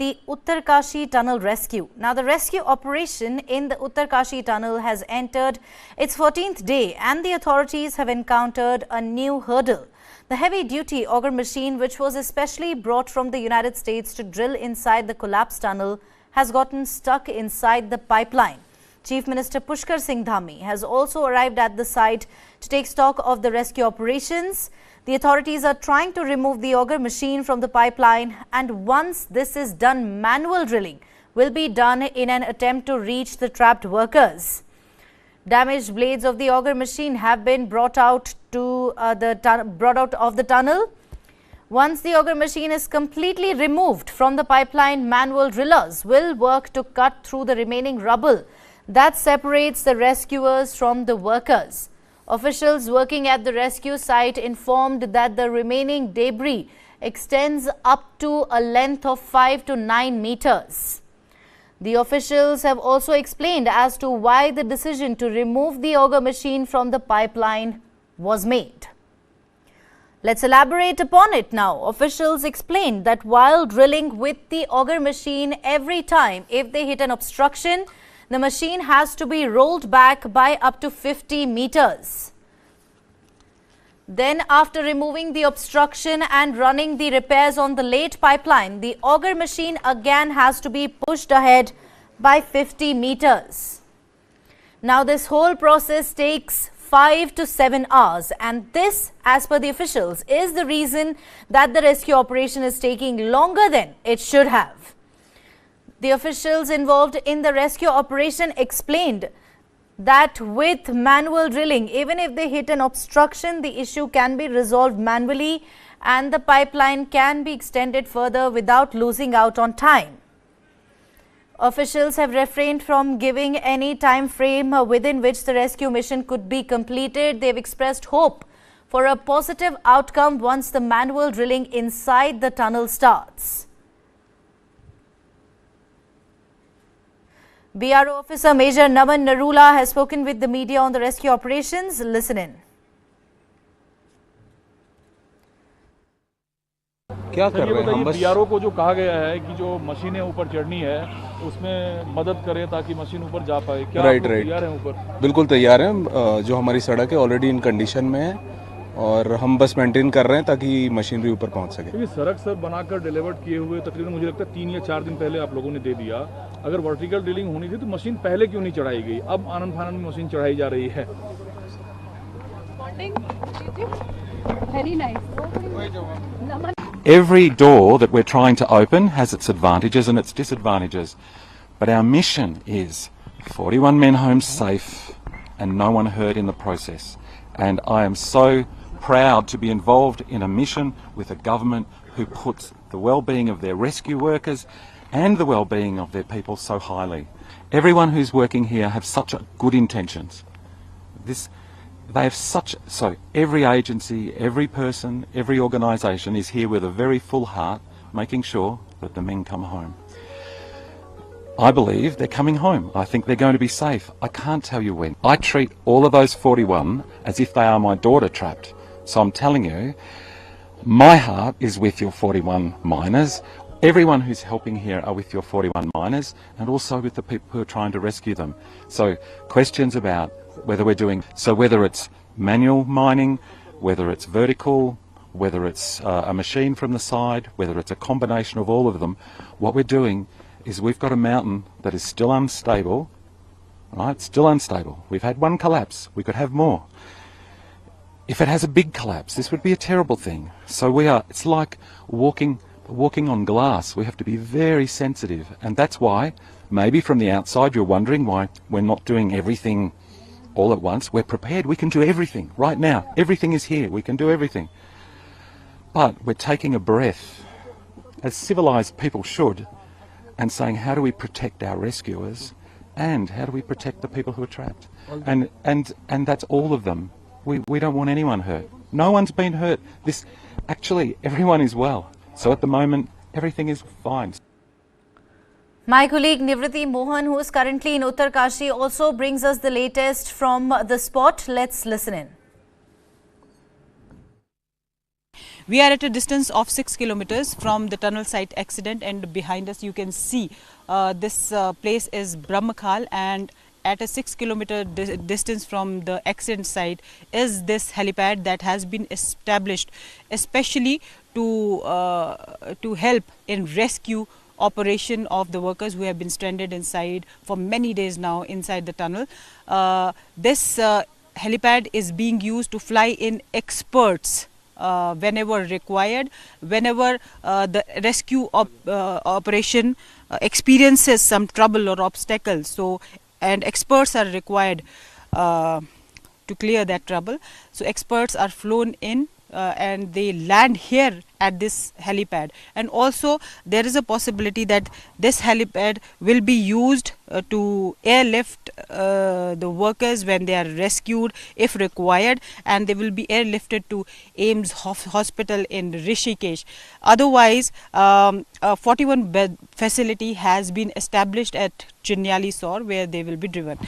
the Uttarkashi Tunnel Rescue. Now, the rescue operation in the Uttarkashi Tunnel has entered its 14th day and the authorities have encountered a new hurdle. The heavy-duty auger machine, which was especially brought from the United States to drill inside the collapsed tunnel, has gotten stuck inside the pipeline. Chief Minister Pushkar Singh Dhami has also arrived at the site to take stock of the rescue operations. The authorities are trying to remove the auger machine from the pipeline, and once this is done, manual drilling will be done in an attempt to reach the trapped workers. Damaged blades of the auger machine have been brought out of the tunnel. Once the auger machine is completely removed from the pipeline, manual drillers will work to cut through the remaining rubble that separates the rescuers from the workers. Officials working at the rescue site informed that the remaining debris extends up to a length of 5 to 9 meters. The officials have also explained as to why the decision to remove the auger machine from the pipeline was made. Let's elaborate upon it now. Officials explained that while drilling with the auger machine, every time if they hit an obstruction, the machine has to be rolled back by up to 50 meters. Then, after removing the obstruction and running the repairs on the late pipeline, the auger machine again has to be pushed ahead by 50 meters. Now, this whole process takes 5 to 7 hours, and this, as per the officials, is the reason that the rescue operation is taking longer than it should have. The officials involved in the rescue operation explained that with manual drilling, even if they hit an obstruction, the issue can be resolved manually and the pipeline can be extended further without losing out on time. Officials have refrained from giving any time frame within which the rescue mission could be completed. They have expressed hope for a positive outcome once the manual drilling inside the tunnel starts. BRO Officer Major Naman Narula has spoken with the media on the rescue operations. Listen in. क्या कर रहे हैं हम? बस BRO को जो कहा गया है कि जो मशीनें ऊपर चढ़नी है उसमें मदद करें ताकि मशीन ऊपर जा पाए। क्या आप तैयार हैं ऊपर? बिल्कुल तैयार हैं। जो हमारी सड़क है ऑलरेडी इन कंडीशन में है और हम बस मेंटेन कर रहे हैं ताकि मशीनरी ऊपर पहुंच सके। क्योंकि सड़क सर बनाकर डिलीवर्ड किए हुए तकरीबन मुझे लगता है 3 या 4 दिन पहले आप लोगों ने दे दिया। अगर वर्टिकल ड्रिलिंग होनी थी तो मशीन पहले क्यों नहीं चढ़ाई गई? अब आनंद फानंद में मशीन चढ़ाई जा रही है। Very nice. Every door that we're trying to open has its advantages and its disadvantages. But our mission is 41 men home safe and no one hurt in the process. And I am so proud to be involved in a mission with a government who puts the well-being of their rescue workers and the well-being of their people so highly. Everyone who's working here have such good intentions. Every agency, every person, every organisation is here with a very full heart, making sure that the men come home. I believe they're coming home. I think they're going to be safe. I can't tell you when. I treat all of those 41 as if they are my daughter trapped. So I'm telling you, my heart is with your 41 miners. Everyone who's helping here are with your 41 miners and also with the people who are trying to rescue them. So questions about whether whether it's manual mining, whether it's vertical, whether it's a machine from the side, whether it's a combination of all of them, what we're doing is we've got a mountain that is still unstable, right? Still unstable. We've had one collapse. We could have more. If it has a big collapse, this would be a terrible thing. So it's like walking on glass. We have to be very sensitive. And that's why, maybe from the outside, you're wondering why we're not doing everything all at once. We're prepared. We can do everything right now. Everything is here. We can do everything. But we're taking a breath, as civilized people should, and saying, how do we protect our rescuers and how do we protect the people who are trapped? And that's all of them. We don't want anyone hurt. No one's been hurt. Actually, everyone is well. So at the moment, everything is fine. My colleague Nivriti Mohan, who is currently in Uttarkashi, also brings us the latest from the spot. Let's listen in. We are at a distance of 6 kilometers from the tunnel site accident, and behind us you can see this place is Brahmakhal, and at a 6 kilometer distance from the accident site is this helipad that has been established especially to help in rescue operation of the workers who have been stranded inside for many days now inside the tunnel. This helipad is being used to fly in experts whenever required, whenever the rescue operation experiences some trouble or obstacles. So, and experts are required to clear that trouble. So experts are flown in and they land here at this helipad, and also there is a possibility that this helipad will be used to airlift the workers when they are rescued if required, and they will be airlifted to AIIMS hospital in Rishikesh. Otherwise, a 41 bed facility has been established at Chinyali Sor, where they will be driven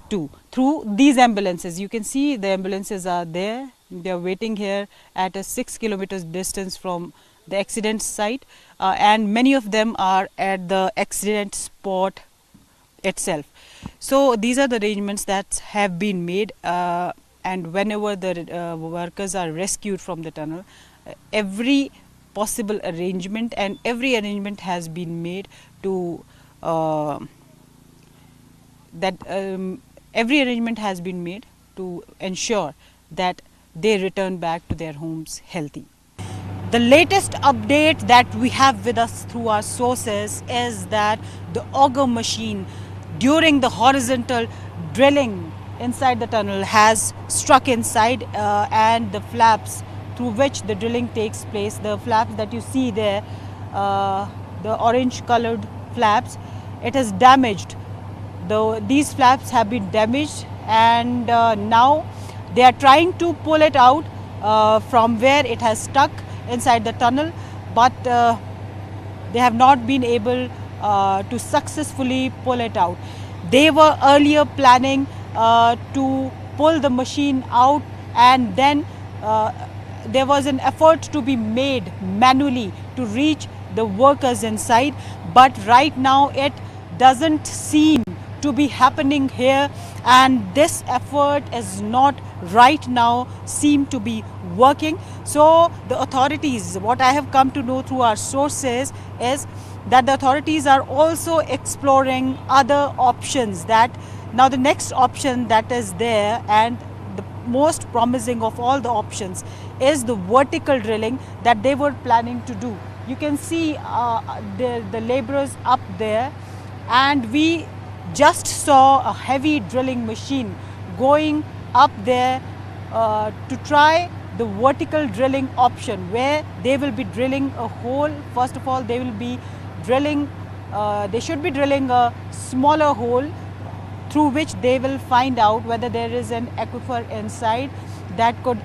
to through these ambulances. You can see the ambulances are there. They are waiting here at a 6 kilometers distance from the accident site, and many of them are at the accident spot itself. So these are the arrangements that have been made, and whenever the workers are rescued from the tunnel, every possible arrangement and every arrangement has been made to every arrangement has been made to ensure that they return back to their homes healthy. The latest update that we have with us through our sources is that the auger machine during the horizontal drilling inside the tunnel has struck inside, and the flaps through which the drilling takes place, the flaps that you see there, the orange colored flaps, it is damaged. These flaps have been damaged, and now they are trying to pull it out from where it has stuck inside the tunnel, but they have not been able to successfully pull it out. They were earlier planning to pull the machine out, and then there was an effort to be made manually to reach the workers inside, but right now it doesn't seem to be happening here, and this effort is not right now seem to be working. So the authorities, what I have come to know through our sources, is that the authorities are also exploring other options. That now the next option that is there, and the most promising of all the options, is the vertical drilling that they were planning to do. You can see the laborers up there, and we just saw a heavy drilling machine going up there to try the vertical drilling option, where they will be drilling a hole. First of all, they will be drilling, they should be drilling a smaller hole through which they will find out whether there is an aquifer inside that could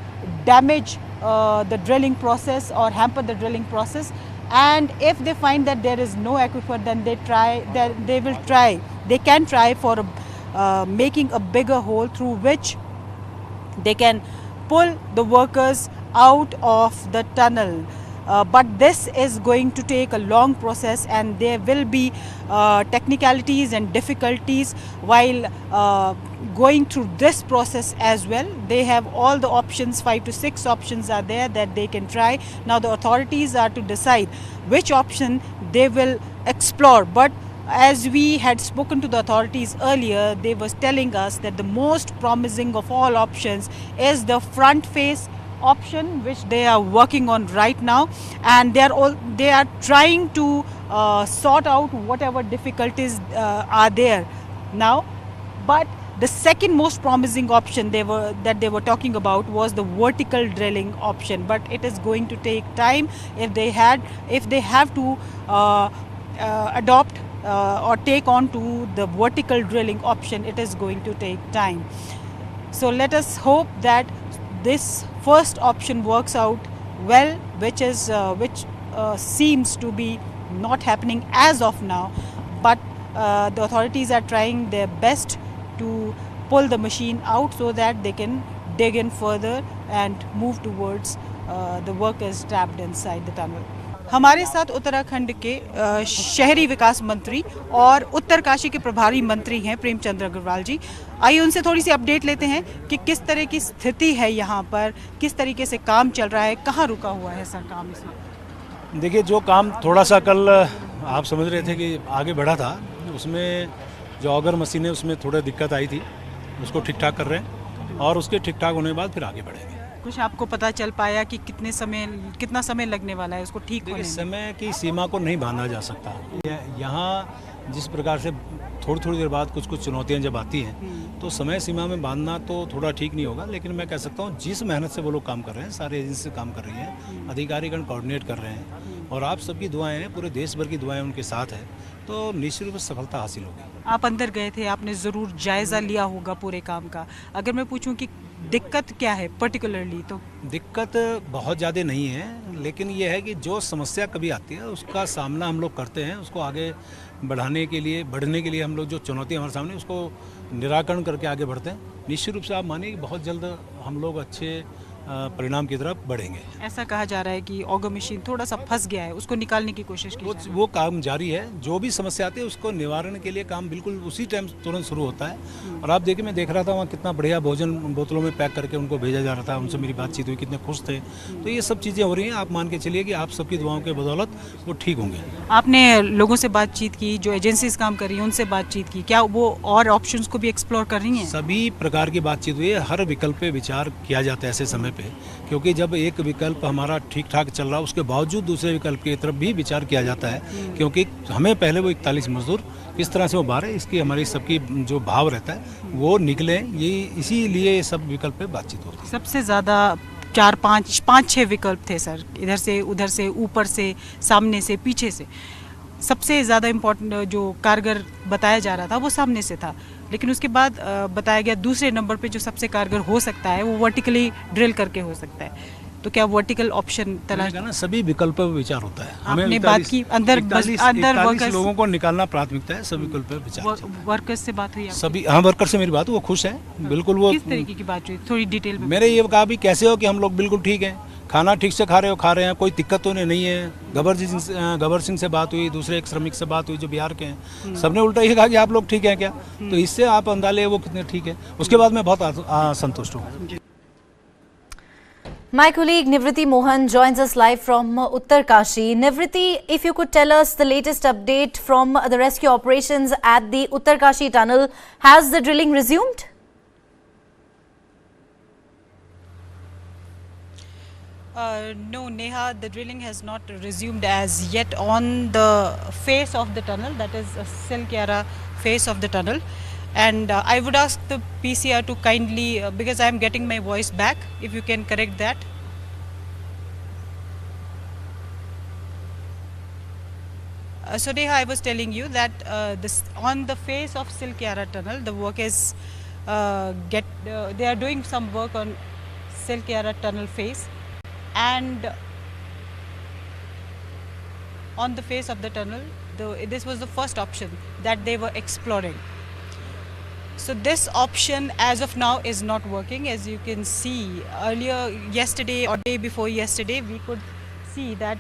damage the drilling process or hamper the drilling process. And if they find that there is no aquifer, then they can try for making a bigger hole through which they can pull the workers out of the tunnel. But this is going to take a long process, and there will be technicalities and difficulties while going through this process as well. They have all the options, 5 to 6 options are there that they can try. Now the authorities are to decide which option they will explore. But as we had spoken to the authorities earlier, they was telling us that the most promising of all options is the front face option, which they are working on right now, and they are trying to sort out whatever difficulties are there now. But the second most promising option they were talking about was the vertical drilling option, but it is going to take time. If they have to adopt or take on to the vertical drilling option, it is going to take time. So let us hope that this first option works out well, which seems to be not happening as of now, but the authorities are trying their best to pull the machine out so that they can dig in further and move towards the workers trapped inside the tunnel. हमारे साथ उत्तराखंड के शहरी विकास मंत्री और उत्तरकाशी के प्रभारी मंत्री हैं प्रेमचंद्र अग्रवाल जी। आइए उनसे थोड़ी सी अपडेट लेते हैं कि किस तरह की स्थिति है यहाँ पर, किस तरीके से काम चल रहा है, कहाँ रुका हुआ है सर काम इसमें। देखिए, जो काम थोड़ा सा कल आप समझ रहे थे कि आगे बढ़ा था, उसमें जो ऑगर मशीन है उसमें थोड़ा दिक्कत आई थी, उसको ठीक ठाक कर रहे हैं और उसके ठीक ठाक होने के बाद फिर आगे बढ़ेंगे। कुछ आपको पता चल पाया कि कितना समय लगने वाला है उसको ठीक होने में? समय की सीमा को नहीं बांधा जा सकता। यहाँ जिस प्रकार से थोड़ी देर बाद कुछ चुनौतियाँ जब आती हैं तो समय सीमा में बांधना तो थोड़ा ठीक नहीं होगा, लेकिन मैं कह सकता हूँ जिस मेहनत से वो लोग काम कर रहे हैं, सारे एजेंसी काम कर रही हैं, अधिकारीगण कोऑर्डिनेट कर रहे हैं और आप सबकी दुआएं हैं, पूरे देश भर की दुआएं उनके साथ है, तो निश्चित रूप से सफलता हासिल होगी। आप अंदर गए थे, आपने ज़रूर जायज़ा लिया होगा पूरे काम का। अगर मैं पूछूं कि दिक्कत क्या है पर्टिकुलरली, तो दिक्कत बहुत ज़्यादा नहीं है, लेकिन ये है कि जो समस्या कभी आती है उसका सामना हम लोग करते हैं, उसको आगे बढ़ने के लिए हम लोग जो चुनौती हमारे सामने उसको निराकरण करके आगे बढ़ते हैं। निश्चित रूप से आप मानिए कि बहुत जल्द हम लोग अच्छे परिणाम की तरफ बढ़ेंगे। ऐसा कहा जा रहा है कि ऑगर मशीन थोड़ा सा फंस गया है, उसको निकालने की कोशिश की जा रही है। वो काम जारी है, जो भी समस्या आती है उसको निवारण के लिए काम बिल्कुल उसी टाइम तुरंत शुरू होता है। और आप देखिए, मैं देख रहा था वहाँ कितना बढ़िया भोजन बोतलों में पैक करके उनको भेजा जा रहा था, उनसे मेरी बातचीत हुई, कितने खुश थे। तो ये सब चीज़ें हो रही हैं, आप मान के चलिए कि आप सबकी दुआओं के बदौलत वो ठीक होंगे। आपने लोगों से बातचीत की, जो एजेंसीज काम कर रही हैं उनसे बातचीत की, क्या वो और ऑप्शंस को भी एक्सप्लोर कर रही हैं? सभी प्रकार की बातचीत हुई है, हर विकल्प पे विचार किया जाता है ऐसे समय पे, क्योंकि जब एक विकल्प हमारा ठीक ठाक चल रहा है उसके बावजूद दूसरे विकल्प की तरफ भी विचार किया जाता है, क्योंकि हमें पहले वो 41 मजदूर किस तरह से वो बाहर है, इसकी हमारी सबकी जो भाव रहता है वो निकले, ये इसीलिए सब विकल्प पे बातचीत होती है। सबसे ज़्यादा 4-5-6 विकल्प थे सर, इधर से उधर से, ऊपर से, सामने से, पीछे से। सबसे ज़्यादा इम्पोर्टेंट जो कारगर बताया जा रहा था वो सामने से था, लेकिन उसके बाद बताया गया दूसरे नंबर पे जो सबसे कारगर हो सकता है वो वर्टिकली ड्रिल करके हो सकता है। तो क्या वर्टिकल ऑप्शन तलाश ना, सभी विकल्प पर विचार होता है। आपने बात की अंदर वर्कर्स लोगों को निकालना प्राथमिकता है, सभी विकल्प पर विचार। वर्कर्स से बात हुई सभी? हाँ, वर्कर से मेरी बात, वो खुश है बिल्कुल। वो किस तरीके की बात हुई, थोड़ी डिटेल में? मेरे ये कहा भी कैसे हो कि हम लोग बिल्कुल ठीक हैं, खाना ठीक से खा रहे हैं, कोई दिक्कत तो नहीं है। गबर सिंह से बात हुई, दूसरे एक श्रमिक से बात हुई जो बिहार के हैं, सबने उल्टा ये कहा कि आप लोग ठीक हैं क्या। तो इससे आप अंदाजे वो कितने ठीक है। उसके बाद मैं बहुत संतुष्ट हूँ। My colleague Nivriti Mohan joins us live from Uttarkashi. Nivriti, if you could tell us the latest update from the rescue operations at the Uttarkashi tunnel, has the drilling resumed? No, Neha, the drilling has not resumed as yet on the face of the tunnel, that is Silkyara face of the tunnel. And I would ask the PCR to kindly, because I am getting my voice back, if you can correct that. So Neha, I was telling you that on the face of Silkyara tunnel, the work is they are doing some work on Silkyara tunnel face, and on the face of the tunnel, this was the first option that they were exploring. So this option as of now is not working. As you can see, earlier yesterday or day before yesterday, we could see that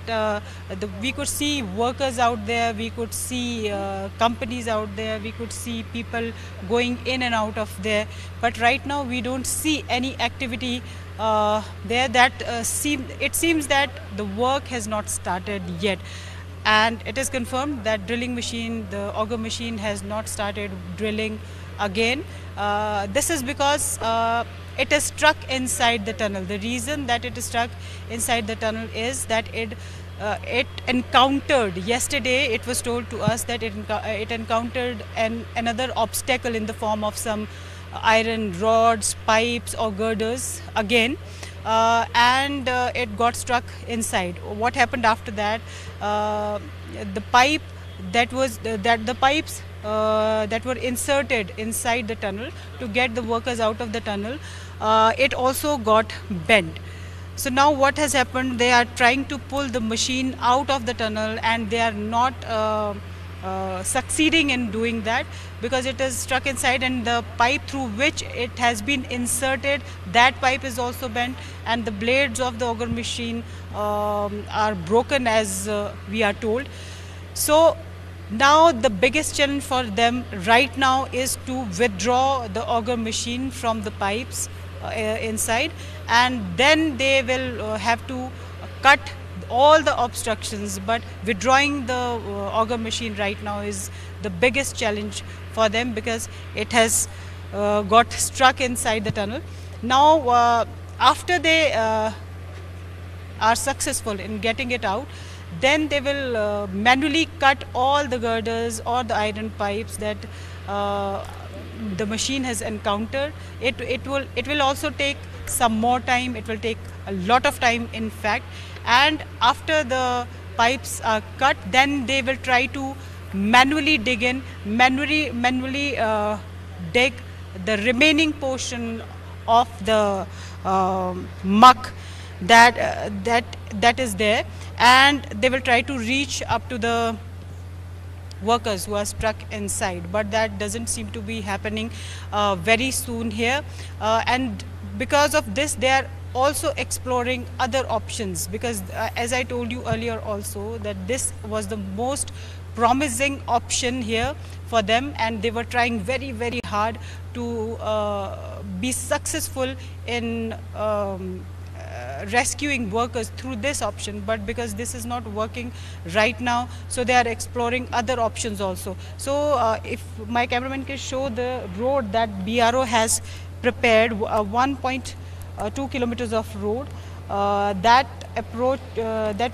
we could see workers out there, we could see companies out there, we could see people going in and out of there. But right now we don't see any activity there. It seems that the work has not started yet. And it is confirmed that the auger machine has not started drilling again. This is because it is stuck inside the tunnel. The reason that it is stuck inside the tunnel is that it encountered, yesterday it was told to us that it encountered another obstacle in the form of some iron rods, pipes or girders again. And it got stuck inside. What happened after that? The pipes that were inserted inside the tunnel to get the workers out of the tunnel, it also got bent. So now what has happened? They are trying to pull the machine out of the tunnel, and they are not succeeding in doing that, because it is stuck inside, and the pipe through which it has been inserted, that pipe is also bent, and the blades of the auger machine are broken, as we are told. So now the biggest challenge for them right now is to withdraw the auger machine from the pipes inside, and then they will have to cut all the obstructions. But withdrawing the auger machine right now is the biggest challenge for them, because it has got stuck inside the tunnel. Now after they are successful in getting it out, then they will manually cut all the girders or the iron pipes that the machine has encountered. It will also take some more time. It will take a lot of time, in fact. And after the pipes are cut, then they will try to manually dig in, manually dig the remaining portion of the muck that is there, and they will try to reach up to the workers who are stuck inside. But that doesn't seem to be happening very soon here, and because of this they are also exploring other options, because as I told you earlier also, that this was the most promising option here for them, and they were trying very hard to be successful in rescuing workers through this option. But because this is not working right now, so they are exploring other options also. So if my cameraman can show the road that BRO has prepared, 1.2 kilometers of road that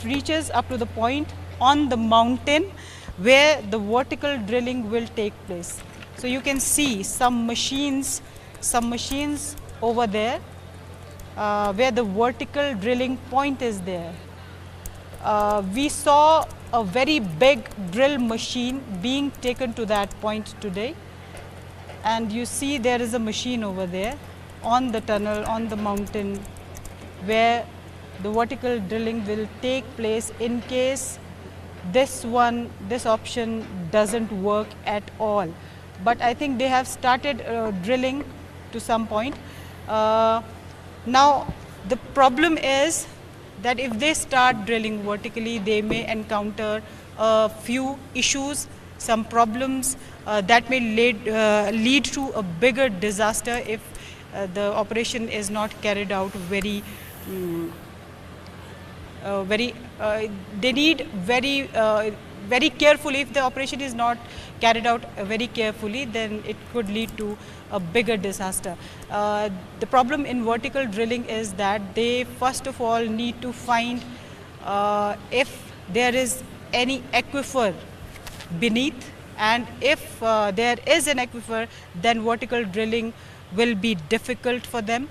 reaches up to the point on the mountain where the vertical drilling will take place. So you can see some machines over there where the vertical drilling point is there. We saw a very big drill machine being taken to that point today, and you see there is a machine over there on the tunnel, on the mountain, where the vertical drilling will take place in case this option doesn't work at all. But I think they have started drilling to some point. Now the problem is that if they start drilling vertically, they may encounter a few issues, some problems that may lead to a bigger disaster if the operation is not carried out very they need very carefully. If the operation is not carried out very carefully, then it could lead to a bigger disaster. The problem in vertical drilling is that they first of all need to find if there is any aquifer beneath, and if there is an aquifer, then vertical drilling will be difficult for them,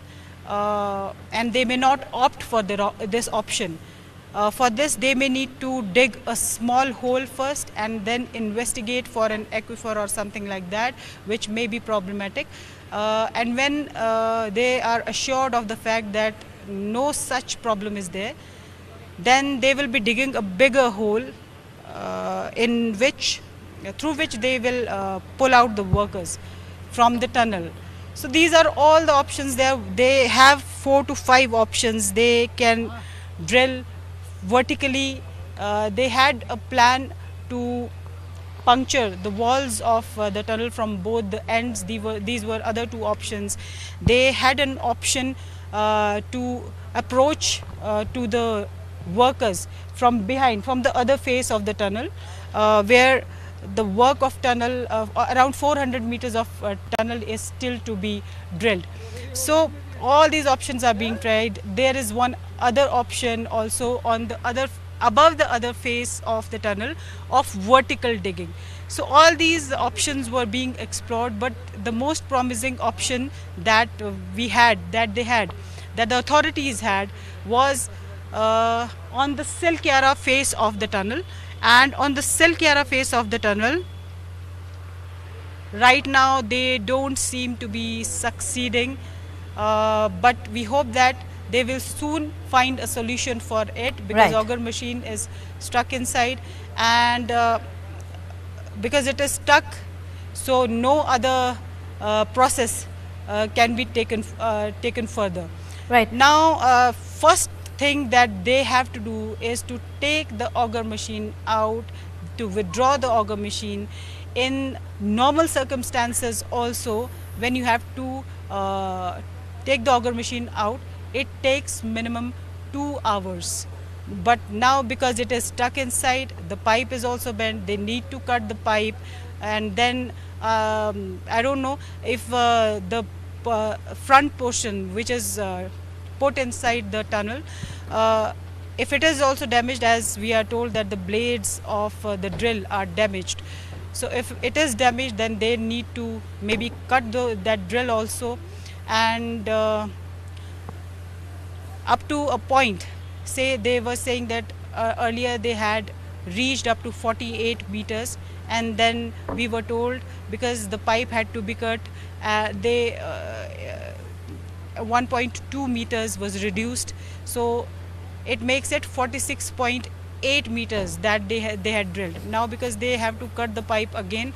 and they may not opt for this option. For this, they may need to dig a small hole first and then investigate for an aquifer or something like that, which may be problematic. And when they are assured of the fact that no such problem is there, then they will be digging a bigger hole through which they will pull out the workers from the tunnel. So these are all the options there. They have 4 to 5 options. They can drill vertically. They had a plan to puncture the walls of the tunnel from both the ends. These were other 2 options. They had an option to approach to the workers from behind, from the other face of the tunnel, where the work of tunnel, around 400 meters of tunnel is still to be drilled. So all these options are being tried. There is one other option also on the above the other face of the tunnel of vertical digging. So all these options were being explored, but the most promising option that that the authorities had, was on the Silkyara face of the tunnel. And on the Silkyara face of the tunnel, right now they don't seem to be succeeding, but we hope that they will soon find a solution for it, because Right. auger machine is stuck inside, and because it is stuck, so no other process can be taken further. Right. Now, first thing that they have to do is to take the auger machine out, to withdraw the auger machine. In normal circumstances also, when you have to take the auger machine out, it takes minimum 2 hours. But now, because it is stuck inside, the pipe is also bent, they need to cut the pipe, and then I don't know if the front portion which is put inside the tunnel, if it is also damaged, as we are told that the blades of the drill are damaged. So if it is damaged, then they need to maybe cut that drill also, and up to a point, say they were saying that earlier they had reached up to 48 meters, and then we were told because the pipe had to be cut, 1.2 meters was reduced, so it makes it 46.8 meters that they had drilled. Now because they have to cut the pipe again,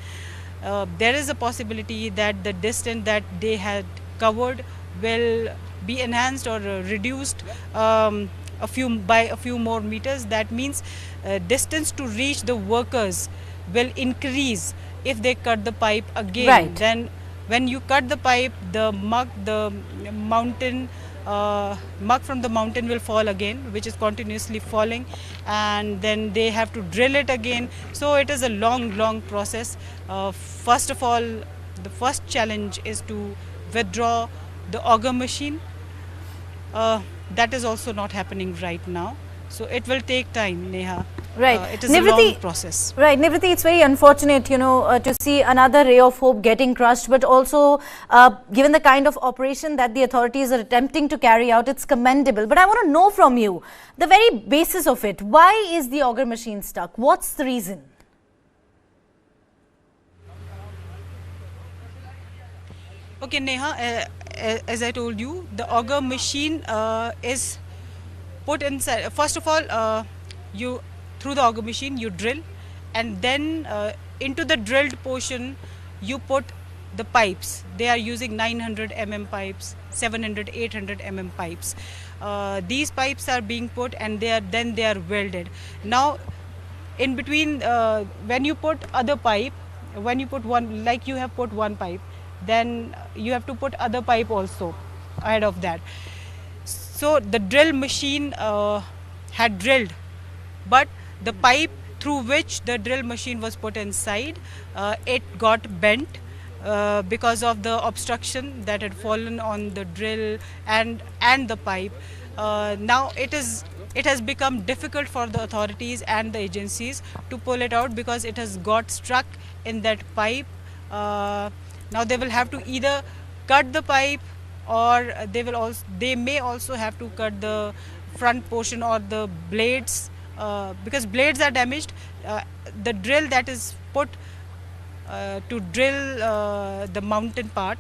there is a possibility that the distance that they had covered will be enhanced or reduced by a few more meters. That means distance to reach the workers will increase if they cut the pipe again. Right. Then when you cut the pipe, the mud from the mountain will fall again, which is continuously falling, and then they have to drill it again. So it is a long process. First of all, the first challenge is to withdraw the auger machine. That is also not happening right now, so it will take time, Neha. Right. It is a long process. Right, Nivriti, it's very unfortunate, to see another ray of hope getting crushed, but also given the kind of operation that the authorities are attempting to carry out, it's commendable. But I want to know from you, the very basis of it, why is the auger machine stuck? What's the reason? Okay, Neha, as I told you, the auger machine is put inside. First of all, through the auger machine you drill, and then into the drilled portion you put the pipes. They are using 900 mm pipes, 700, 800 mm pipes. These pipes are being put, and they are welded. Now, in between, when you put other pipe, when you put one, like you have put one pipe, then you have to put other pipe also ahead of that. So the drill machine had drilled, but the pipe through which the drill machine was put inside, it got bent because of the obstruction that had fallen on the drill and the pipe. Now it has become difficult for the authorities and the agencies to pull it out because it has got stuck in that pipe. Now they will have to either cut the pipe, or they may also have to cut the front portion or the blades, because blades are damaged. The drill that is put to drill the mountain part,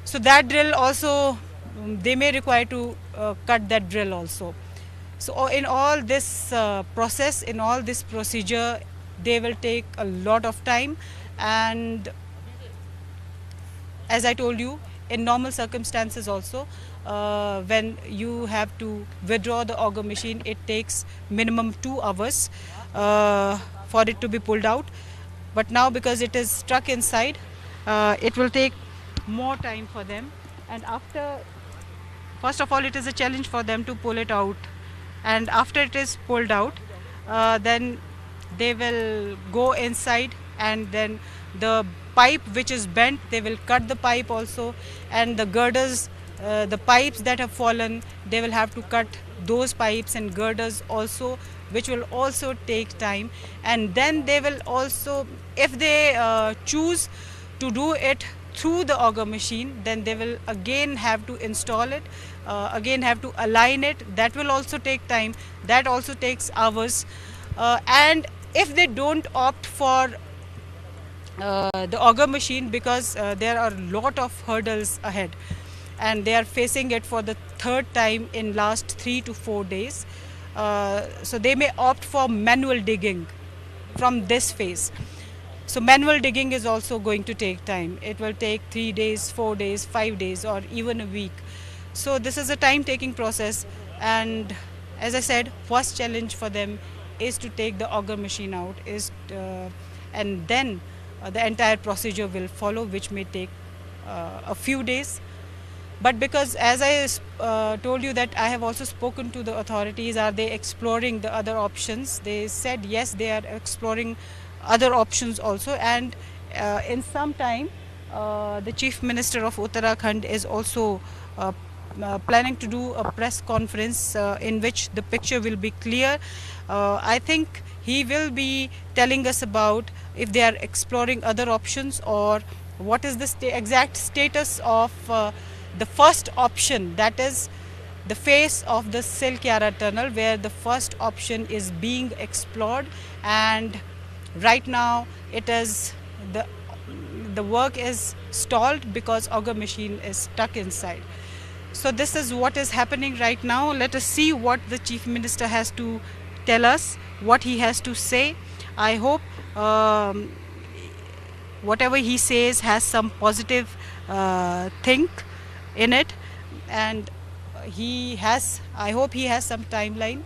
so that drill also, they may require to cut that drill also. So in all this process, in all this procedure, they will take a lot of time, and as I told you, in normal circumstances also, when you have to withdraw the auger machine, it takes minimum 2 hours for it to be pulled out. But now because it is stuck inside, it will take more time for them. And first of all, it is a challenge for them to pull it out. And after it is pulled out, then they will go inside, and then the pipe which is bent, they will cut the pipe also, and the girders, the pipes that have fallen, they will have to cut those pipes and girders also, which will also take time. And then they will also, if they choose to do it through the auger machine, then they will again have to install it, again have to align it. That will also take time. That also takes hours. And if they don't opt for the auger machine, because there are a lot of hurdles ahead, and they are facing it for the third time in last 3 to 4 days, so they may opt for manual digging from this phase. So manual digging is also going to take time. It will take 3 days, 4 days, 5 days, or even a week. So this is a time-taking process, and as I said, first challenge for them is to take the auger machine out, and then the entire procedure will follow, which may take a few days. But because, as I told you, that I have also spoken to the authorities, are they exploring the other options? They said yes, they are exploring other options also, and in some time the Chief Minister of Uttarakhand is also planning to do a press conference in which the picture will be clear. I think he will be telling us about if they are exploring other options, or what is the exact status of the first option, that is the face of the Silkyara tunnel, where the first option is being explored, and right now it is the work is stalled because auger machine is stuck inside. So this is what is happening right now. Let us see what the Chief Minister has to tell us, what he has to say. I hope whatever he says has some positive thing in it, and I hope he has some timeline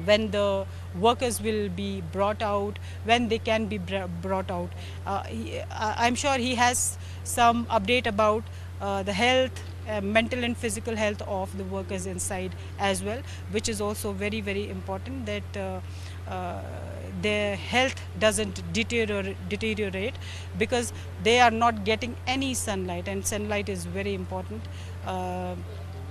when the workers will be brought out, when they can be brought out. I'm sure he has some update about the health, mental and physical health of the workers inside as well, which is also very, very important, that their health doesn't deteriorate, because they are not getting any sunlight, and sunlight is very important.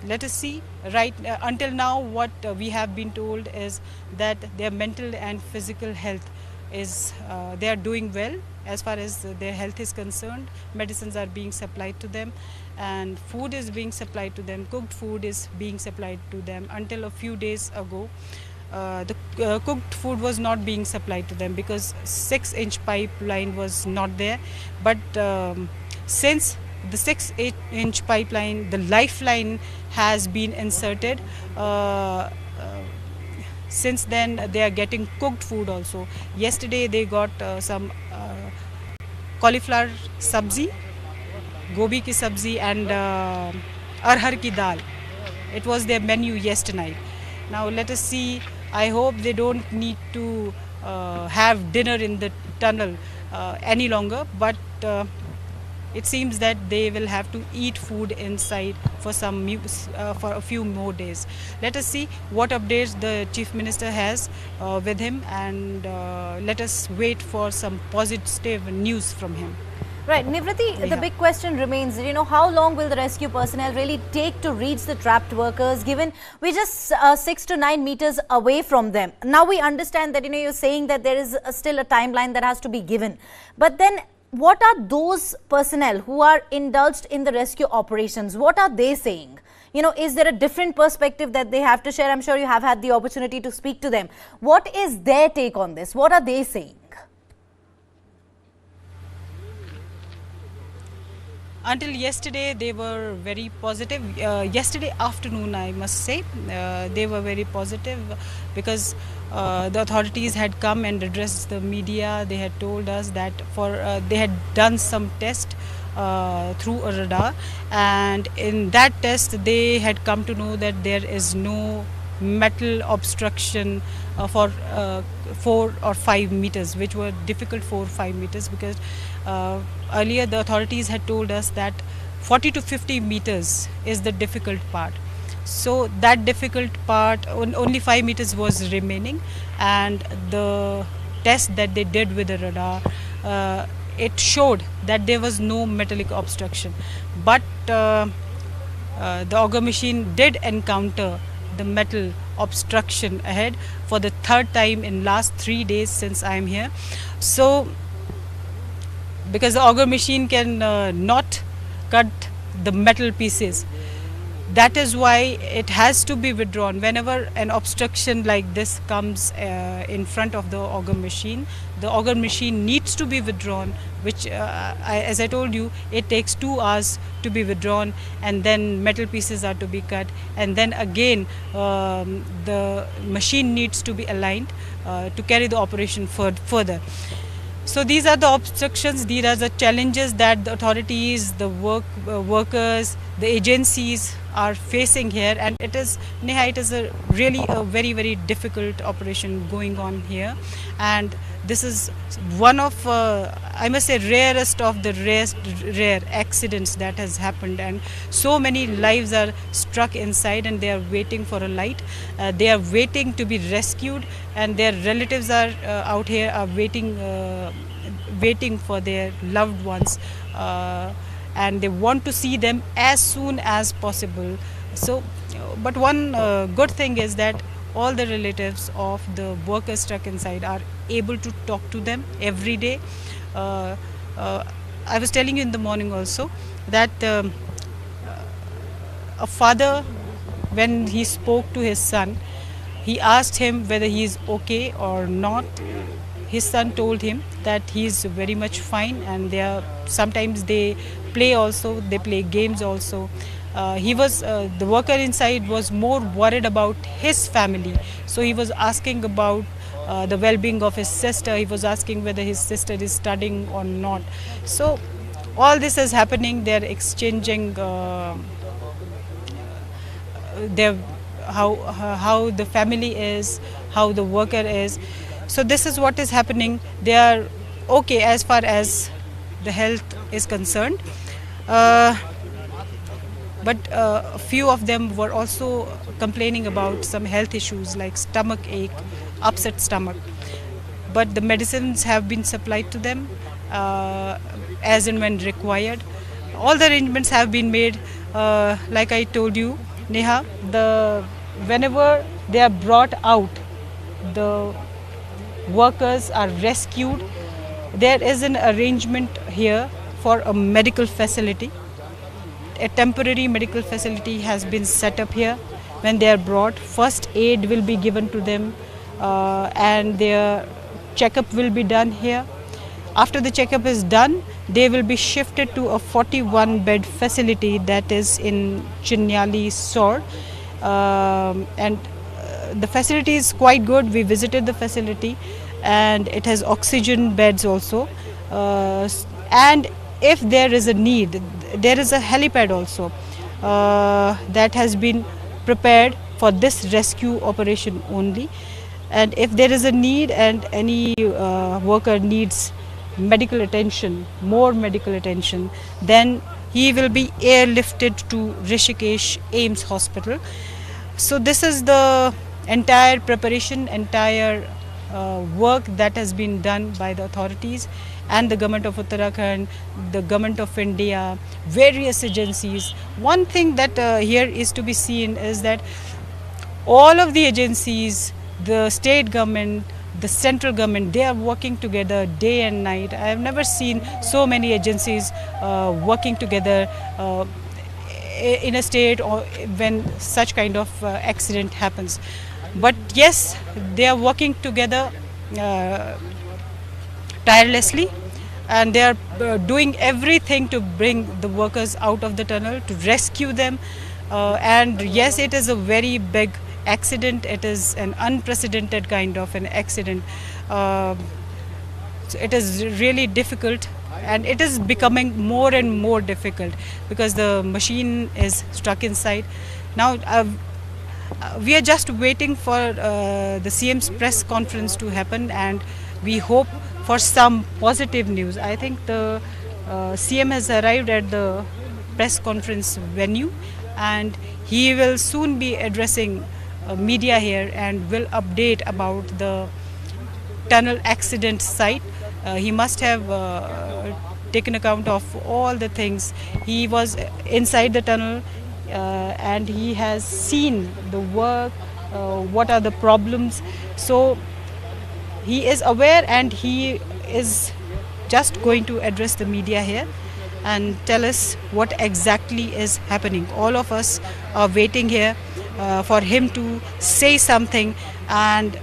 Let us see. Until now, what we have been told is that their mental and physical health is, they are doing well as far as their health is concerned. Medicines are being supplied to them, and food is being supplied to them. Cooked food is being supplied to them. Until a few days ago, the cooked food was not being supplied to them because 6-inch pipeline was not there. But since the 6-inch pipeline, the lifeline has been inserted, since then they are getting cooked food also. Yesterday they got some cauliflower sabzi, gobi ki sabzi, and arhar ki dal. It was their menu yesterday. Now let us see. I hope they don't need to have dinner in the tunnel any longer, but it seems that they will have to eat food inside for for a few more days. Let us see what updates the Chief Minister has with him, and let us wait for some positive news from him. Right, Nivriti, the big question remains, how long will the rescue personnel really take to reach the trapped workers, given we're just 6 to 9 meters away from them? Now we understand that, you're saying that there is still a timeline that has to be given. But then what are those personnel who are indulged in the rescue operations? What are they saying? Is there a different perspective that they have to share? I'm sure you have had the opportunity to speak to them. What is their take on this? What are they saying? Until yesterday, they were very positive. Yesterday afternoon, I must say, they were very positive, because the authorities had come and addressed the media. They had told us that they had done some test through a radar, and in that test they had come to know that there is no metal obstruction for 4 or 5 meters, which were difficult 4 or 5 meters, because earlier the authorities had told us that 40 to 50 meters is the difficult part. So that difficult part, only 5 meters was remaining, and the test that they did with the radar, it showed that there was no metallic obstruction. But the auger machine did encounter the metal obstruction ahead for the third time in last 3 days since I am here. So because the auger machine can not cut the metal pieces, that is why it has to be withdrawn. Whenever an obstruction like this comes in front of the auger machine needs to be withdrawn, which as I told you, it takes 2 hours to be withdrawn, and then metal pieces are to be cut, and then again the machine needs to be aligned to carry the operation further. So these are the obstructions, these are the challenges that the authorities, the workers, the agencies are facing here, and it is, Neha, it is a really a very difficult operation going on here, and this is one of I must say rarest of the rare accidents that has happened, and so many lives are struck inside and they are waiting for a light. They are waiting to be rescued, and their relatives are out here are waiting for their loved ones, and they want to see them as soon as possible. So but one good thing is that all the relatives of the workers stuck inside are able to talk to them every day. I was telling you in the morning also that a father, when he spoke to his son, he asked him whether he is okay or not. His son told him that he is very much fine, and sometimes they play also, they play games also. The worker inside was more worried about his family, so he was asking about the well-being of his sister. He was asking whether his sister is studying or not. So all this is happening. They are exchanging how the family is, how the worker is. So this is what is happening. They are okay as far as the health is concerned. But a few of them were also complaining about some health issues like stomach ache, upset stomach. But the medicines have been supplied to them as and when required. All the arrangements have been made. Like I told you, Neha, whenever they are brought out, the workers are rescued. There is an arrangement here for a medical facility. A temporary medical facility has been set up here. When they are brought, first aid will be given to them, and their checkup will be done here. After the checkup is done, they will be shifted to a 41-bed facility that is in Chinyali, Sor. And the facility is quite good. We visited the facility, and it has oxygen beds also. And if there is a need, there is a helipad also that has been prepared for this rescue operation only. And if there is a need and any worker needs medical attention, more medical attention, then he will be airlifted to Rishikesh AIMS hospital. So this is the entire preparation, entire work that has been done by the authorities and the government of Uttarakhand, the government of India, various agencies. One thing that here is to be seen is that all of the agencies, the state government, the central government, they are working together day and night. I have never seen so many agencies working together in a state or when such kind of accident happens. But yes, they are working together tirelessly, and they are doing everything to bring the workers out of the tunnel, to rescue them. And yes, it is a very big accident. It is an unprecedented kind of an accident. So it is really difficult, and it is becoming more and more difficult because the machine is stuck inside. Now we are just waiting for the CM's press conference to happen, and we hope for some positive news. I think the CM has arrived at the press conference venue, and he will soon be addressing media here and will update about the tunnel accident site. He must have taken account of all the things. He was inside the tunnel and he has seen the work, what are the problems. So he is aware, and he is just going to address the media here and tell us what exactly is happening. All of us are waiting here for him to say something, and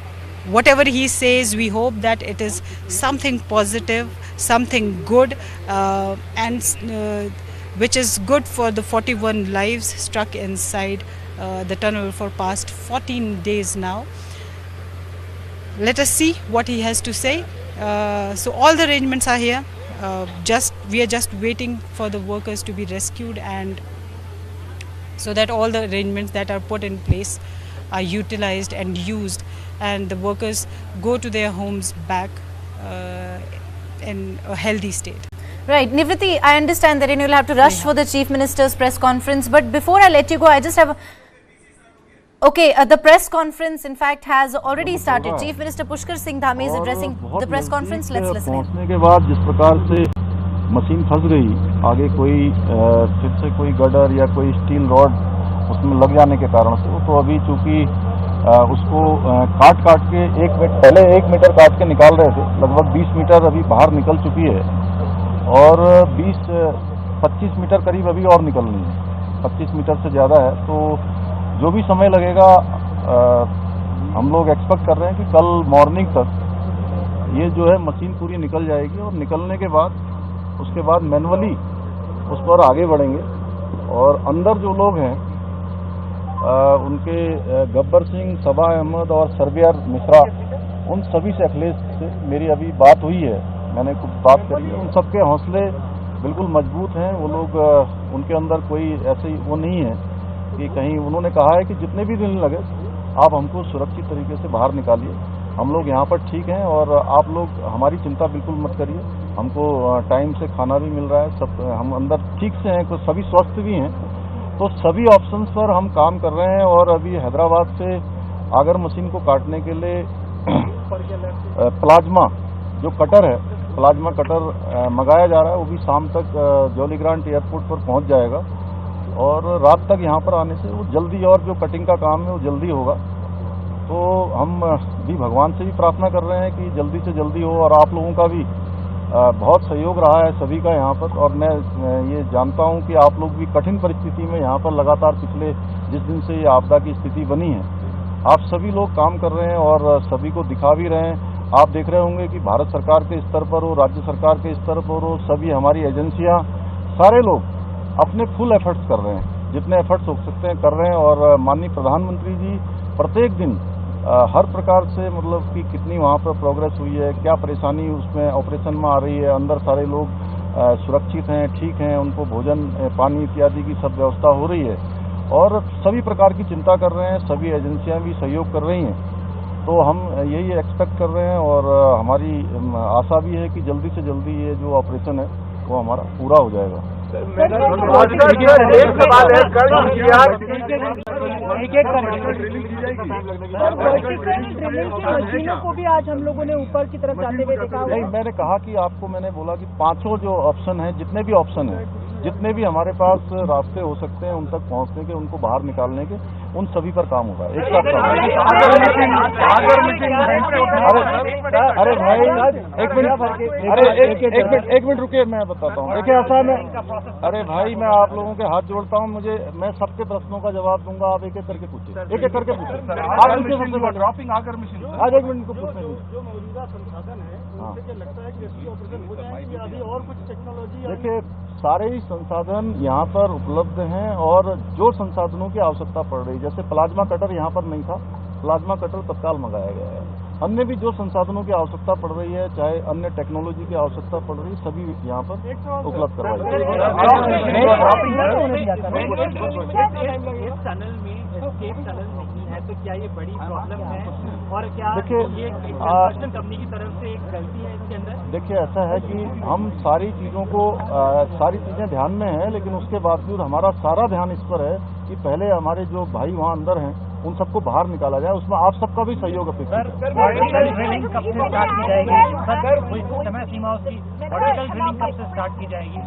whatever he says, we hope that it is something positive, something good, and which is good for the 41 lives stuck inside the tunnel for past 14 days now. Let us see what he has to say. So all the arrangements are here. We are just waiting for the workers to be rescued, and so that all the arrangements that are put in place are utilized and used, and the workers go to their homes back in a healthy state. Right, Nivriti, I understand that you'll have to rush for the Chief Minister's press conference, but before I let you go, I just have the press conference in fact has already started. Chief Minister Pushkar Singh Dhami is addressing the press conference. Let's listen in. पहुंचने के बाद जिस प्रकार से machine फंस गई, आगे कोई फिर से कोई गडर या कोई स्टील रॉड उसमें लग जाने के कारण से, तो अभी चूंकि उसको काट के पहले 1 मीटर काट के निकाल रहे थे, लगभग 20 मीटर अभी बाहर निकल चुकी है और 20-25 मीटर करीब अभी और निकलनी है, 25 मीटर से ज़्यादा है। तो जो भी समय लगेगा हम लोग एक्सपेक्ट कर रहे हैं कि कल मॉर्निंग तक ये जो है मशीन पूरी निकल जाएगी और निकलने के बाद उसके बाद मैनुअली उस पर आगे बढ़ेंगे। और अंदर जो लोग हैं उनके गब्बर सिंह, सबा अहमद और सरबियर मिश्रा, उन सभी से अखिलेश से मेरी अभी बात हुई है, मैंने कुछ बात करी है। उन सबके हौसले बिल्कुल मजबूत हैं। वो लोग उनके अंदर कोई ऐसी वो नहीं है कि कहीं, उन्होंने कहा है कि जितने भी दिन लगे आप हमको सुरक्षित तरीके से बाहर निकालिए, हम लोग यहाँ पर ठीक हैं और आप लोग हमारी चिंता बिल्कुल मत करिए, हमको टाइम से खाना भी मिल रहा है, सब हम अंदर ठीक से हैं, कुछ सभी स्वस्थ भी हैं। तो सभी ऑप्शंस पर हम काम कर रहे हैं और अभी हैदराबाद से आगर मशीन को काटने के लिए प्लाज्मा जो कटर है, प्लाज्मा कटर मंगाया जा रहा है, वो भी शाम तक जॉली ग्रांट एयरपोर्ट पर पहुंच जाएगा और रात तक यहाँ पर आने से वो जल्दी, और जो कटिंग का काम है वो जल्दी होगा। तो हम भी भगवान से भी प्रार्थना कर रहे हैं कि जल्दी से जल्दी हो, और आप लोगों का भी बहुत सहयोग रहा है सभी का यहाँ पर। और मैं ये जानता हूँ कि आप लोग भी कठिन परिस्थिति में यहाँ पर लगातार पिछले जिस दिन से ये आपदा की स्थिति बनी है, आप सभी लोग काम कर रहे हैं और सभी को दिखा भी रहे हैं। आप देख रहे होंगे कि भारत सरकार के स्तर पर हो, राज्य सरकार के स्तर पर हो, सभी हमारी एजेंसियाँ, सारे लोग अपने फुल एफर्ट्स कर रहे हैं, जितने एफर्ट्स हो सकते हैं कर रहे हैं। और माननीय प्रधानमंत्री जी प्रत्येक दिन हर प्रकार से, मतलब कि कितनी वहाँ पर प्रोग्रेस हुई है, क्या परेशानी उसमें ऑपरेशन में आ रही है, अंदर सारे लोग सुरक्षित हैं, ठीक हैं, उनको भोजन पानी इत्यादि की सब व्यवस्था हो रही है और सभी प्रकार की चिंता कर रहे हैं, सभी एजेंसियाँ भी सहयोग कर रही हैं। तो हम यही एक्सपेक्ट कर रहे हैं और हमारी आशा भी है कि जल्दी से जल्दी ये जो ऑपरेशन है वो हमारा पूरा हो जाएगा। मशीनों को भी आज हम लोगों ने ऊपर की तरफ जाते हुए देखा। नहीं, मैंने कहा कि आपको मैंने बोला कि पांचों जो ऑप्शन है, जितने भी ऑप्शन है, जितने भी हमारे पास रास्ते हो सकते हैं उन तक पहुंचने के, उनको बाहर निकालने के, उन सभी पर काम होगा, एक साथ काम। अरे भाई एक मिनट रुकिए, मैं बताता हूँ। देखिए ऐसा है, अरे भाई मैं आप लोगों के हाथ जोड़ता हूँ, मैं सबके प्रश्नों का जवाब दूंगा, आप एक एक करके पूछिए, एक एक करके पूछिए। आप सबसे ड्रॉपिंग आकर मशीन आज 1 मिनट को पूछने जो मौजूदा संसाधन है, मुझे लगता है कि रेस्क्यू ऑपरेशन हो जाएगी, अभी और कुछ टेक्नोलॉजी। देखिए सारे ही संसाधन यहाँ पर उपलब्ध हैं और जो संसाधनों की आवश्यकता पड़ रही है, जैसे प्लाज्मा कटर यहाँ पर नहीं था, प्लाज्मा कटर तत्काल मंगाया गया है। अन्य भी जो संसाधनों की आवश्यकता पड़ रही है, चाहे अन्य टेक्नोलॉजी की आवश्यकता पड़ रही है, सभी यहाँ पर उपलब्ध करवाई है। तो क्या ये बड़ी प्रॉब्लम है और क्या देखिए ये कंपनी की तरफ से एक गलती है इसके अंदर? देखिए ऐसा है कि हम सारी चीज़ों को सारी चीज़ें ध्यान में हैं, लेकिन उसके बावजूद हमारा सारा ध्यान इस पर है कि पहले हमारे जो भाई वहाँ अंदर हैं उन सबको बाहर निकाला जाए, उसमें आप सबका भी सहयोग अपेक्षित है। वर्टिकल ड्रिलिंग कब से स्टार्ट की जाएगी? समय सीमा उसकी वर्टिकल ड्रिलिंग कब से स्टार्ट की जाएगी?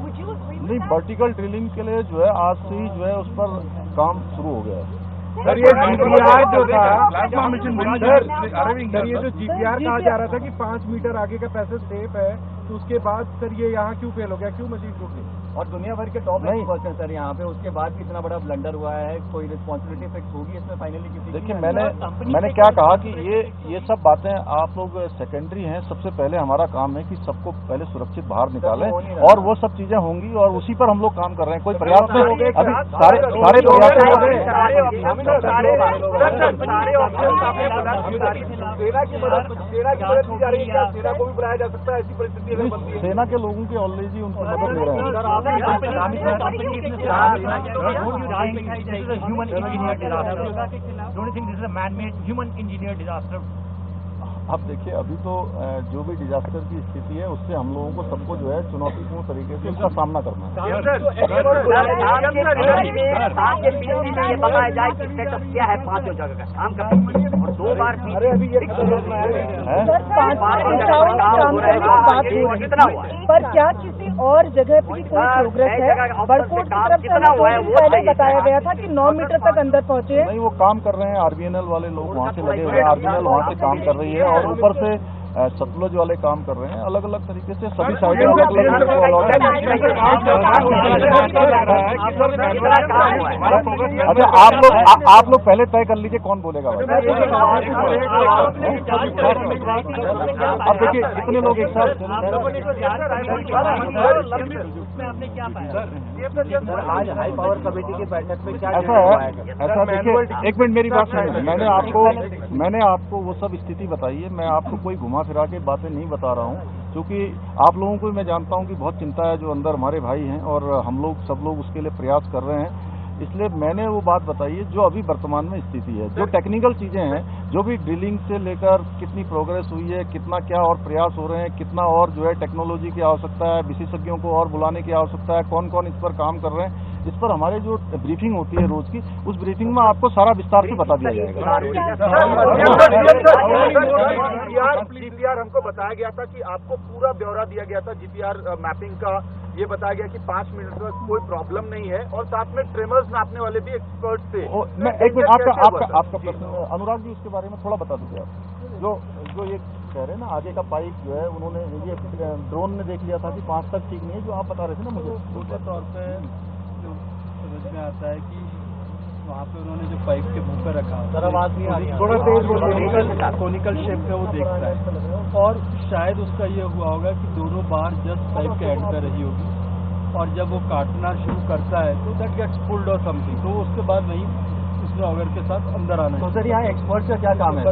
नहीं, वर्टिकल ड्रिलिंग के लिए जो है आज से ही जो है उस पर काम शुरू हो गया है। सर ये GPR जो था, सर ये जो GPR कहा जा रहा था कि 5 मीटर आगे का पैसेज सेफ है, तो उसके बाद सर ये यहाँ क्यों फेल हो गया, क्यों मशीन टूट गई? और दुनिया भर के टॉप एक्सपर्ट्स हैं सर यहाँ पे, उसके बाद भी इतना बड़ा ब्लंडर हुआ है, कोई रिस्पॉन्सिबिलिटी फिक्स होगी इसमें फाइनली किसी? देखिए, मैंने क्या कहा कि ये सब बातें आप लोग सेकेंडरी हैं। सबसे पहले हमारा काम है कि सबको पहले सुरक्षित बाहर निकालें, और वो सब चीजें होंगी और उसी पर हम लोग काम कर रहे हैं। कोई प्रयास नहीं, अभी सारे प्रयास सेना के लोगों की ऑलरेडी उनकी मदद ले रहे हैं। अब देखिए, अभी तो जो भी डिजास्टर की स्थिति है उससे हम लोगों को सबको जो है चुनौतीपूर्ण तरीके से उसका सामना करना है। ये बताया जाए कि स्टेटस क्या है 5 जगह का काम कर और 2 बार कितना हुआ, पर क्या किसी और जगह पर कोई प्रोग्रेस है? बड़कोट की तरफ से पहले बताया गया था कि 9 मीटर तक अंदर पहुंचे। नहीं, वो काम कर रहे हैं, आरबीएनएल वाले लोग वहाँ से लगे हुए हैं, आरबीएनएल वहाँ से काम कर रही है और ऊपर से सतलुज वाले काम कर रहे हैं। अलग अलग तरीके से सभी साइडें अच्छा, आप लोग पहले तय कर लीजिए कौन बोलेगा। अब देखिए, इतने लोग एक साथ आज हाई पावर कमेटी की बैठक में क्या ऐसा देखिए, एक मिनट मेरी बात सुनिए। मैंने आपको वो सब स्थिति बताई है। मैं आपको कोई घुमा फिरा के बातें नहीं बता रहा हूँ, क्योंकि आप लोगों को मैं जानता हूँ कि बहुत चिंता है जो अंदर हमारे भाई हैं, और हम लोग सब लोग उसके लिए प्रयास कर रहे हैं। इसलिए मैंने वो बात बताई है जो अभी वर्तमान में स्थिति है। जो टेक्निकल चीजें हैं, जो भी ड्रिलिंग से लेकर कितनी प्रोग्रेस हुई है, कितना क्या और प्रयास हो रहे हैं, कितना और जो है टेक्नोलॉजी की आवश्यकता है, विशेषज्ञों को और बुलाने की आवश्यकता है, कौन कौन इस पर काम कर रहे हैं, इस पर हमारे जो ब्रीफिंग होती है रोज की, उस ब्रीफिंग में आपको सारा विस्तार से बता दिया जाएगा। जीपीआर हमको बताया गया था कि आपको पूरा ब्यौरा दिया गया था जीपीआर मैपिंग का। ये बताया गया कि 5 मिनट तक कोई प्रॉब्लम नहीं है, और साथ में ट्रेमर्स नापने वाले भी एक्सपर्ट थे। मैं एक मिनट, आपका प्रश्न अनुराग जी उसके बारे में थोड़ा बता दीजिए आप। जो ये कह रहे हैं ना, आगे का पाइप जो है उन्होंने ये ड्रोन ने देख लिया था कि 5 तक ठीक नहीं है, जो आप बता रहे थे ना मुझे। मोटे तौर पे जो समझ में आता है कि वहाँ पे उन्होंने जो पाइप के मुंह पे रखा कोनिकल शेप में वो देखता है, और शायद उसका ये हुआ होगा कि दोनों बार जस्ट पाइप के एंड पे रही होगी, और जब वो काटना शुरू करता है तो दैट गेट्स पुल्ड और समथिंग, तो उसके बाद वहीं उसने ऑगर के साथ अंदर आना है। तो सर यहाँ एक्सपर्ट का क्या काम है?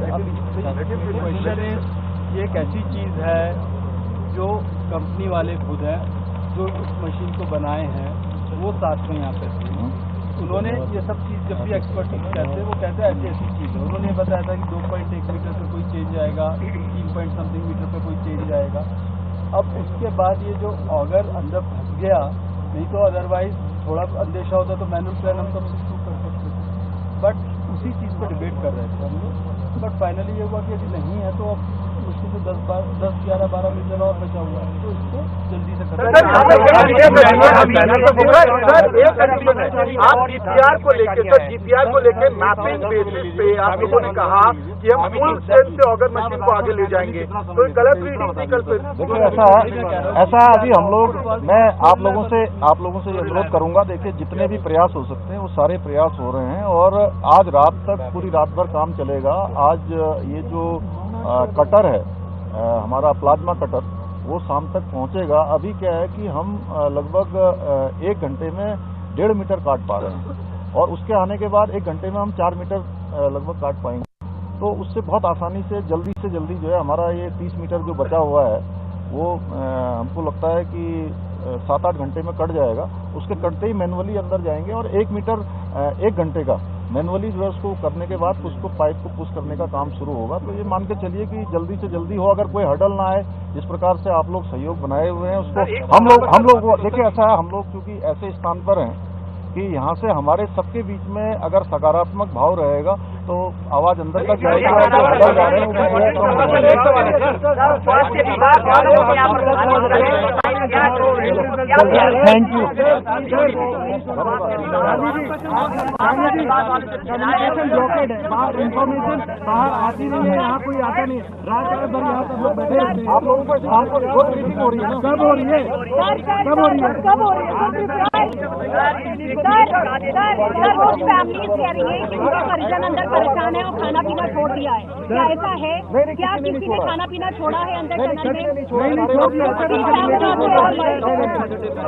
क्वेश्चन ये एक ऐसी चीज़ है जो कंपनी वाले खुद हैं जो उस मशीन को बनाए हैं, वो साथ में यहाँ पे थे। उन्होंने ये सब चीज़ जब भी एक्सपर्टीज कहते हैं, वो कहते हैं ऐसी ऐसी चीज़ है। उन्होंने बताया था कि 2.1 मीटर पे कोई चेंज आएगा, 3 मीटर पे कोई चेंज आएगा। अब उसके बाद ये जो ऑगर अंदर फंस गया, नहीं तो अदरवाइज थोड़ा अंदेशा होता तो मैनुअल प्लान हम सब शुरू कर सकते थे, बट उसी चीज़ पर डिबेट कर रहे थे हम लोग। बट फाइनली ये हुआ कि यदि नहीं है तो अब मुश्किल से 10-11-12 मीटर और बचा हुआ है, तो इसको जल्दी से खत्म। आप जीपीआर को लेके मैपिंग बेसिस पे आप लोगों ने कहा कि हम फुल स्ट्रेंथ से ऑगर मशीन को आगे ले जाएंगे, तो गलत रीडिंग थी कल फिर। देखिए, ऐसा अभी हम लोग, मैं आप लोगों से ये अनुरोध करूंगा। देखिए, जितने भी प्रयास हो सकते हैं वो सारे प्रयास हो रहे हैं, और आज रात तक पूरी रात भर काम चलेगा। आज ये जो कटर है हमारा प्लाज्मा कटर, वो शाम तक पहुंचेगा। अभी क्या है कि हम लगभग 1 घंटे में 1.5 मीटर काट पा रहे हैं, और उसके आने के बाद 1 घंटे में हम 4 मीटर लगभग काट पाएंगे। तो उससे बहुत आसानी से जल्दी जो है हमारा ये 30 मीटर जो बचा हुआ है वो हमको लगता है कि 7-8 घंटे में कट जाएगा। उसके कटते ही मैनुअली अंदर जाएंगे, और 1 मीटर 1 घंटे का मैनुअली जो है उसको करने के बाद उसको पाइप को पुश करने का काम शुरू होगा। तो ये मान के चलिए कि जल्दी से जल्दी हो। अगर कोई हर्डल ना आए, जिस प्रकार से आप लोग सहयोग बनाए हुए हैं उसको हम लोग देखिए, ऐसा है, हम लोग क्योंकि ऐसे स्थान पर हैं कि यहाँ से हमारे सबके बीच में अगर सकारात्मक भाव रहेगा तो आवाज अंदर तक जाएगी और जो अंदर जा रहे हैं वो बहुत कम हो जाएगा। Thank you. कम्युनिकेशन ब्लॉकेड है, बाहर इंफॉर्मेशन बाहर आती नहीं है, यहाँ कोई आता नहीं। रात भर यहाँ सब लोग बैठे रहते हैं। आप लोगों को शाम को रोज मीटिंग हो रही है, कब हो रही है, कब हो रही है, कब हो रही है? रोज फैमिलीज कह रही है कि उनका परिजन अंदर परेशान है और खाना पीना छोड़ दिया है। क्या ऐसा है? क्या किसी ने खाना पीना छोड़ा है अंदर टनल में? नहीं छोड़ दिया।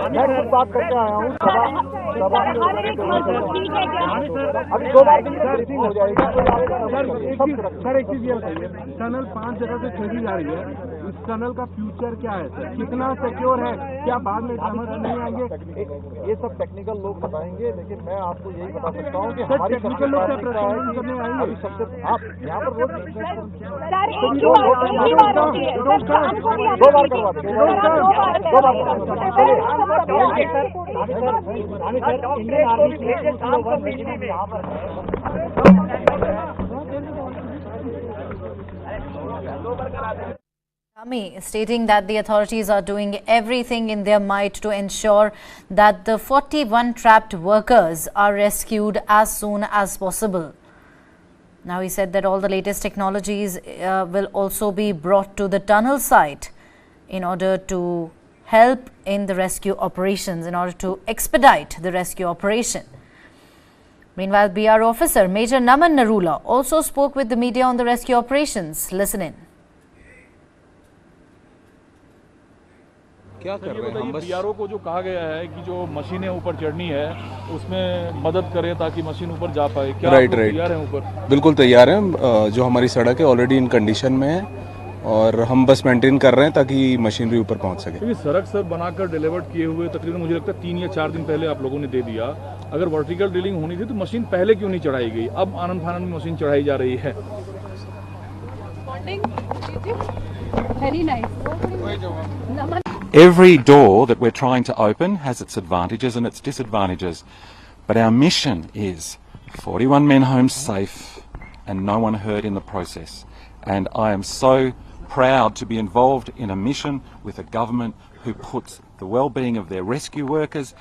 मैं बात करके आया हूँ। हर एक मजदूर ठीक है क्या? अभी 2 बार ब्रीफिंग हो जाएगी। सर एक चीज ये बताइए, टनल 5 जगह से खोदी जा रही है, इस टनल का फ्यूचर क्या है सर? कितना सिक्योर है? क्या बाद में समझ नहीं आएंगे? ये सब टेक्निकल लोग बताएंगे, लेकिन मैं आपको यही बता सकता हूँ कि सर टेक्निकल लोग करने आएंगे। सबसे आप यहाँ पर रोज सर एक ही बार होती है, हमको भी 2 बार करवा देंगे। 2 बार इंडियन आर्मी की यहाँ पर stating that the authorities are doing everything in their might to ensure that the 41 trapped workers are rescued as soon as possible. Now he said that all the latest technologies will also be brought to the tunnel site in order to help in the rescue operations, in order to expedite the rescue operation. Meanwhile, BR officer Major Naman Narula also spoke with the media on the rescue operations. Listen in. क्या कर रहे हैं हम? बस BRO को जो कहा गया है कि जो मशीनें ऊपर चढ़नी है उसमें मदद करें ताकि मशीन ऊपर जा पाए। क्या राइट तैयार हैं ऊपर? बिल्कुल तैयार हैं। जो हमारी सड़क है ऑलरेडी इन कंडीशन में है और हम बस मेंटेन कर रहे हैं ताकि मशीनरी ऊपर पहुंच सके। क्योंकि सड़क सर बनाकर डिलीवर्ड किए हुए तकरीबन मुझे लगता है 3 या 4 दिन पहले आप लोगों ने दे दिया। अगर वर्टिकल ड्रिलिंग होनी थी तो मशीन पहले क्यों नहीं चढ़ाई गई? अब आनंद फानंद में मशीन चढ़ाई जा रही है। Very nice. Every door that we're trying to open has its advantages and its disadvantages. But our mission is 41 men home safe and no one hurt in the process. And I am so proud to be involved in a mission with a government who puts the well-being of their rescue workers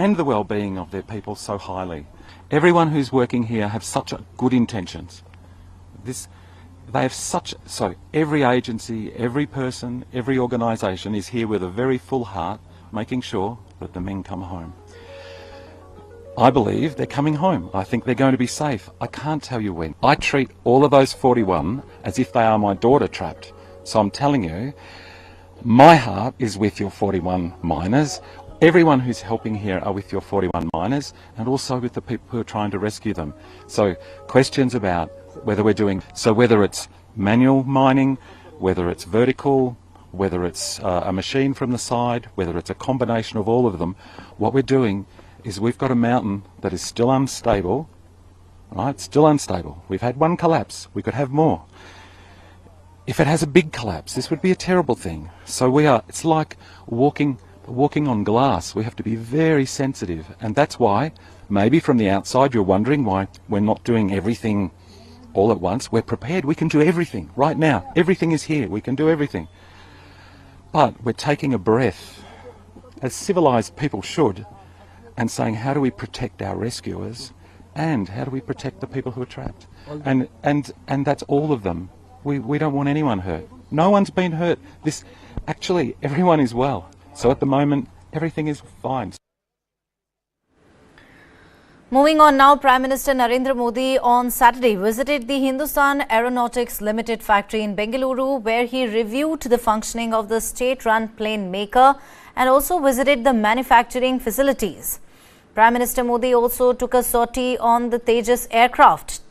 and the well-being of their people so highly. Everyone who's working here have such good intentions. They have so every agency, every person, every organisation is here with a very full heart, making sure that the men come home. I believe they're coming home. I think they're going to be safe. I can't tell you when. I treat all of those 41 as if they are my daughter trapped. So I'm telling you, my heart is with your 41 miners. Everyone who's helping here are with your 41 miners and also with the people who are trying to rescue them. So questions about whether we're doing, so whether it's manual mining, whether it's vertical, whether it's a machine from the side, whether it's a combination of all of them, what we're doing is we've got a mountain that is still unstable, right? Still unstable. We've had one collapse. We could have more. If it has a big collapse, this would be a terrible thing. So it's like walking on glass. We have to be very sensitive. And that's why, maybe from the outside, you're wondering why we're not doing everything all at once. We're prepared. We can do everything right now. Everything is here. We can do everything. But we're taking a breath, as civilized people should, and saying, how do we protect our rescuers and how do we protect the people who are trapped? And that's all of them. We don't want anyone hurt. No one's been hurt. Actually, everyone is well. So at the moment, everything is fine. Moving on now, Prime Minister Narendra Modi on Saturday visited the Hindustan Aeronautics Limited factory in Bengaluru, where he reviewed the functioning of the state-run plane maker and also visited the manufacturing facilities. Prime Minister Modi also took a sortie on the Tejas aircraft.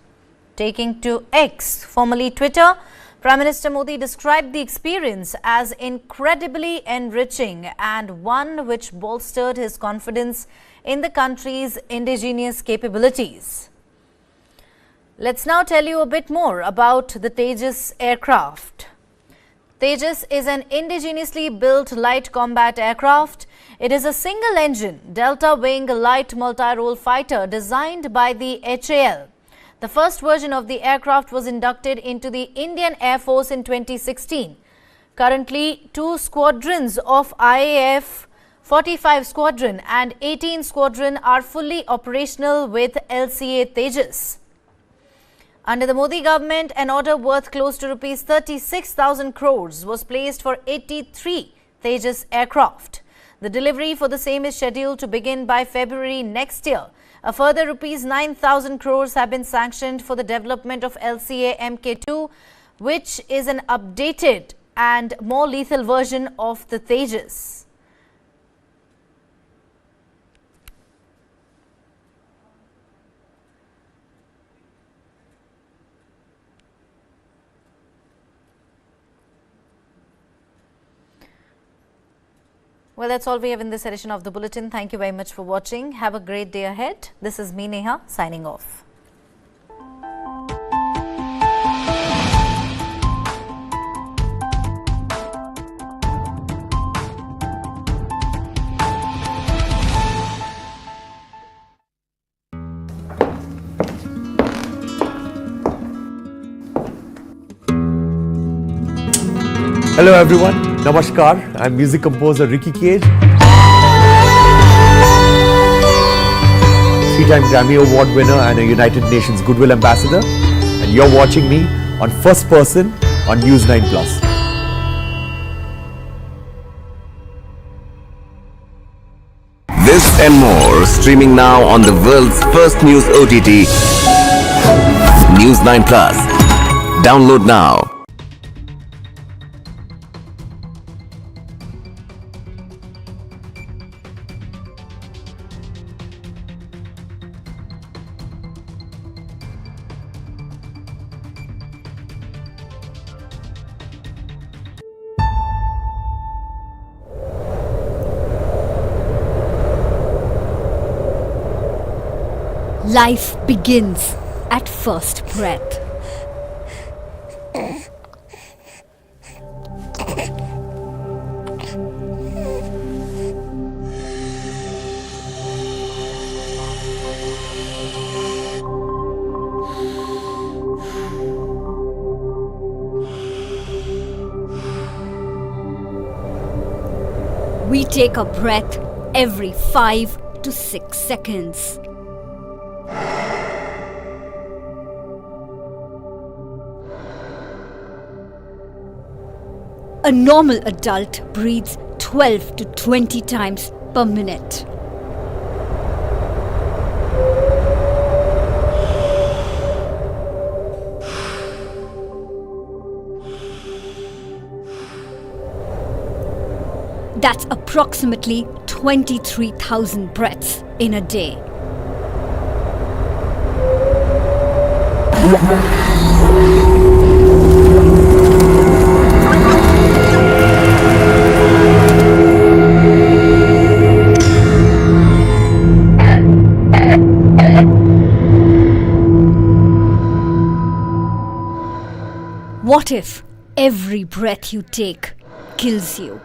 Taking to X, formerly Twitter, Prime Minister Modi described the experience as incredibly enriching and one which bolstered his confidence in the country's indigenous capabilities. Let's now tell you a bit more about the Tejas aircraft. Tejas is an indigenously built light combat aircraft. It is a single-engine, delta-wing light multi-role fighter designed by the HAL. The first version of the aircraft was inducted into the Indian Air Force in 2016. Currently, 2 squadrons of IAF 45 Squadron and 18 Squadron are fully operational with LCA Tejas. Under the Modi government, an order worth close to Rs 36,000 crores was placed for 83 Tejas aircraft. The delivery for the same is scheduled to begin by February next year. A further Rs 9,000 crores have been sanctioned for the development of LCA Mk2, which is an updated and more lethal version of the Tejas. Well, that's all we have in this edition of the Bulletin. Thank you very much for watching. Have a great day ahead. This is me, Neha, signing off. Hello everyone, Namaskar. I'm music composer Ricky Cage, 3-time Grammy Award winner and a United Nations Goodwill Ambassador, and you're watching me on First Person on News9 Plus. This and more streaming now on the world's first news OTT, News9 Plus. Download now. Life begins at first breath. We take a breath every 5 to 6 seconds. A normal adult breathes 12 to 20 times per minute. That's approximately 23,000 breaths in a day. What if every breath you take kills you?